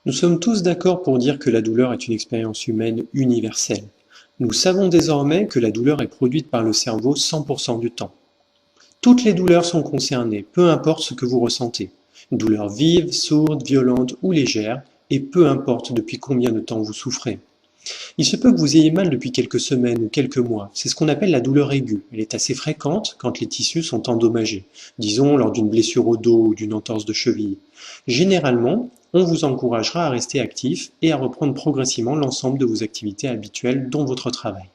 Nous sommes tous d'accord pour dire que la douleur est une expérience humaine universelle. Nous savons désormais que la douleur est produite par le cerveau 100% du temps. Toutes les douleurs sont concernées, peu importe ce que vous ressentez. Douleur vive, sourde, violente ou légère, et peu importe depuis combien de temps vous souffrez. Il se peut que vous ayez mal depuis quelques semaines ou quelques mois. C'est ce qu'on appelle la douleur aiguë. Elle est assez fréquente quand les tissus sont endommagés, disons lors d'une blessure au dos ou d'une entorse de cheville. Généralement, on vous encouragera à rester actif et à reprendre progressivement l'ensemble de vos activités habituelles, dont votre travail.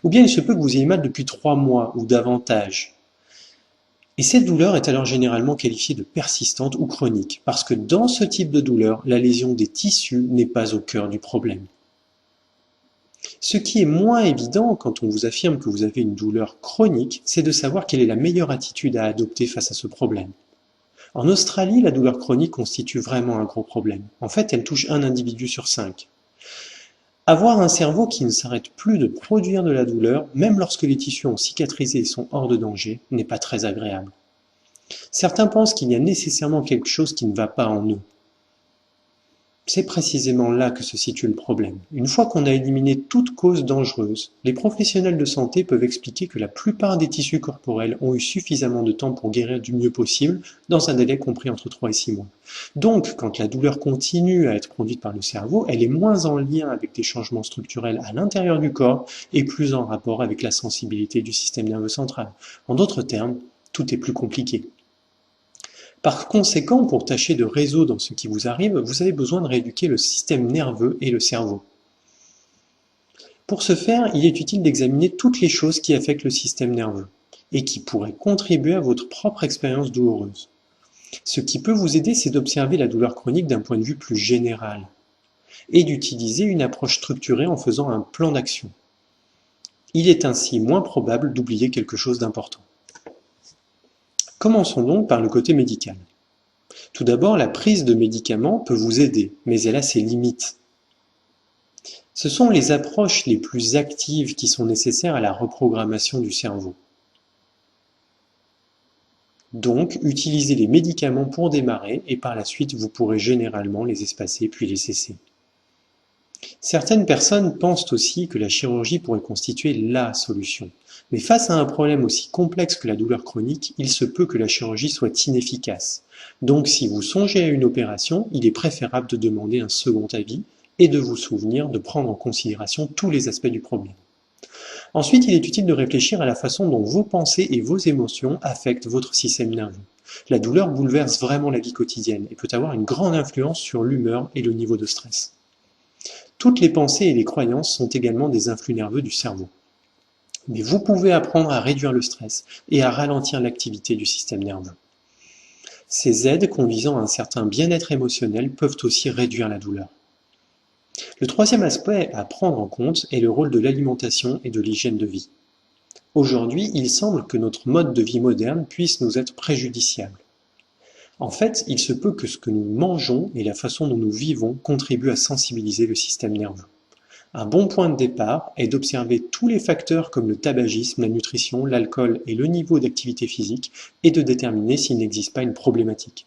Ou bien il se peut que vous ayez mal depuis 3 mois ou davantage. Et cette douleur est alors généralement qualifiée de persistante ou chronique, parce que dans ce type de douleur, la lésion des tissus n'est pas au cœur du problème. Ce qui est moins évident quand on vous affirme que vous avez une douleur chronique, c'est de savoir quelle est la meilleure attitude à adopter face à ce problème. En Australie, la douleur chronique constitue vraiment un gros problème. En fait, elle touche un individu sur 5. Avoir un cerveau qui ne s'arrête plus de produire de la douleur, même lorsque les tissus ont cicatrisé et sont hors de danger, n'est pas très agréable. Certains pensent qu'il y a nécessairement quelque chose qui ne va pas en eux. C'est précisément là que se situe le problème. Une fois qu'on a éliminé toute cause dangereuse, les professionnels de santé peuvent expliquer que la plupart des tissus corporels ont eu suffisamment de temps pour guérir du mieux possible, dans un délai compris entre 3 et 6 mois. Donc, quand la douleur continue à être produite par le cerveau, elle est moins en lien avec des changements structurels à l'intérieur du corps et plus en rapport avec la sensibilité du système nerveux central. En d'autres termes, tout est plus compliqué. Par conséquent, pour tâcher de résoudre ce qui vous arrive, vous avez besoin de rééduquer le système nerveux et le cerveau. Pour ce faire, il est utile d'examiner toutes les choses qui affectent le système nerveux et qui pourraient contribuer à votre propre expérience douloureuse. Ce qui peut vous aider, c'est d'observer la douleur chronique d'un point de vue plus général et d'utiliser une approche structurée en faisant un plan d'action. Il est ainsi moins probable d'oublier quelque chose d'important. Commençons donc par le côté médical. Tout d'abord, la prise de médicaments peut vous aider, mais elle a ses limites. Ce sont les approches les plus actives qui sont nécessaires à la reprogrammation du cerveau. Donc, utilisez les médicaments pour démarrer et par la suite, vous pourrez généralement les espacer puis les cesser. Certaines personnes pensent aussi que la chirurgie pourrait constituer la solution. Mais face à un problème aussi complexe que la douleur chronique, il se peut que la chirurgie soit inefficace. Donc si vous songez à une opération, il est préférable de demander un second avis et de vous souvenir de prendre en considération tous les aspects du problème. Ensuite, il est utile de réfléchir à la façon dont vos pensées et vos émotions affectent votre système nerveux. La douleur bouleverse vraiment la vie quotidienne et peut avoir une grande influence sur l'humeur et le niveau de stress. Toutes les pensées et les croyances sont également des influx nerveux du cerveau. Mais vous pouvez apprendre à réduire le stress et à ralentir l'activité du système nerveux. Ces aides conduisant à un certain bien-être émotionnel peuvent aussi réduire la douleur. Le troisième aspect à prendre en compte est le rôle de l'alimentation et de l'hygiène de vie. Aujourd'hui, il semble que notre mode de vie moderne puisse nous être préjudiciable. En fait, il se peut que ce que nous mangeons et la façon dont nous vivons contribuent à sensibiliser le système nerveux. Un bon point de départ est d'observer tous les facteurs comme le tabagisme, la nutrition, l'alcool et le niveau d'activité physique et de déterminer s'il n'existe pas une problématique.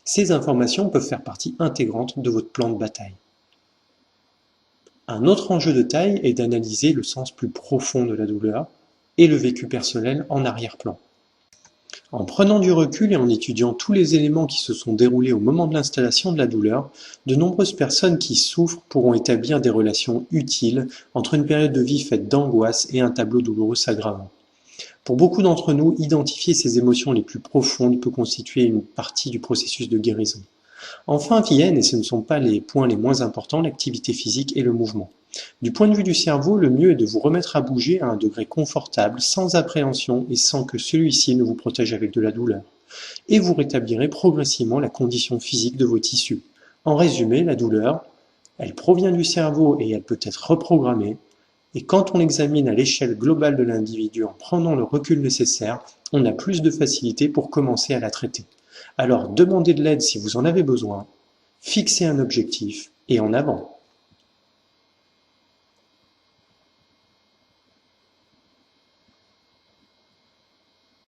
Ces informations peuvent faire partie intégrante de votre plan de bataille. Un autre enjeu de taille est d'analyser le sens plus profond de la douleur et le vécu personnel en arrière-plan. En prenant du recul et en étudiant tous les éléments qui se sont déroulés au moment de l'installation de la douleur, de nombreuses personnes qui souffrent pourront établir des relations utiles entre une période de vie faite d'angoisse et un tableau douloureux s'aggravant. Pour beaucoup d'entre nous, identifier ces émotions les plus profondes peut constituer une partie du processus de guérison. Enfin viennent, et ce ne sont pas les points les moins importants, l'activité physique et le mouvement. Du point de vue du cerveau, le mieux est de vous remettre à bouger à un degré confortable, sans appréhension et sans que celui-ci ne vous protège avec de la douleur. Et vous rétablirez progressivement la condition physique de vos tissus. En résumé, la douleur, elle provient du cerveau et elle peut être reprogrammée. Et quand on l'examine à l'échelle globale de l'individu en prenant le recul nécessaire, on a plus de facilité pour commencer à la traiter. Alors demandez de l'aide si vous en avez besoin, fixez un objectif et en avant.